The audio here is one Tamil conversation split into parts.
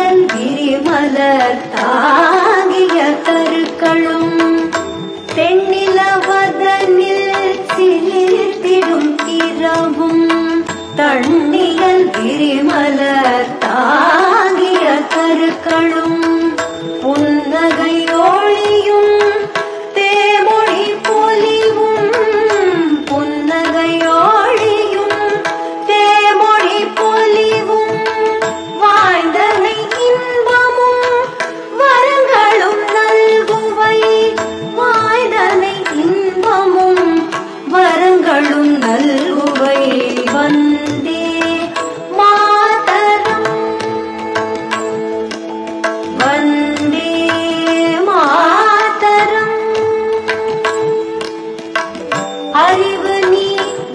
தண்ணியல் விரிமலர் தாங்கிய கருக்களும் தென்னிலவதனில் சிலிர்த்திடும் இரவும் தண்ணியல் விரிமலர் தாங்கிய கருக்களும் புன்னகையோழியும் தேமொழி பொலிவும் புன்னகையோழியும் தேமொழி பொலிவும் வாய்ந்தனை இன்பமும் வரங்களும் நல்குவை வாய்ந்தனை இன்பமும் வரங்களும் நல்குவை வந்தே மாதரம் வந்தே மாதரம். அறிவு நீ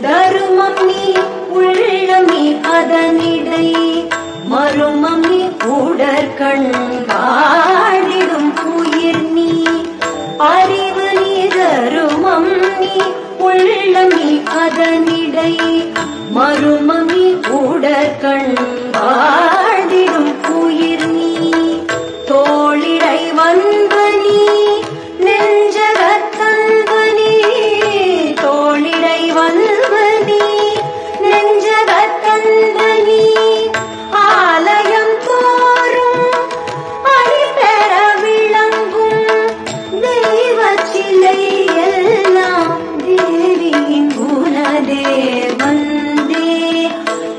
தருமம் நீ உள்ளம் நீ அதனிடை மருமம் நீ உடற்கண் காடிடும் உயிர் நீ அறிவு நீ தருமம் நீ உள்ளம் நீ அதனிடை மருமம் நீ உடற்கண் காடிடும் உயிர் நீ தோளிடை வன்பனி நெஞ்சகத்தன்பனி தோளிடை வன்பனி நெஞ்சகத்தன்பனி ஆலயம் தோறும் அடிபெற விளங்கும் தெய்வ சிலை எல்லாம் தேவியின் குணதே வந்தே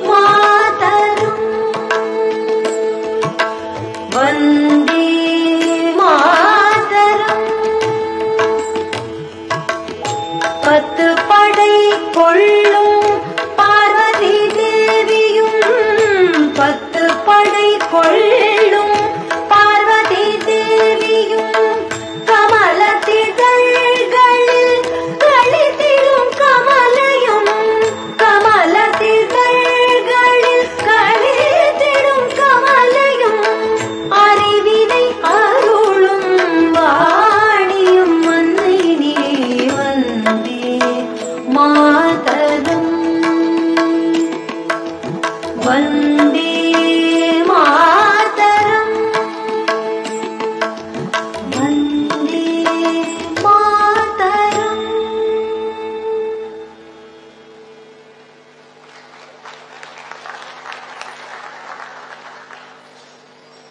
மாதரம்.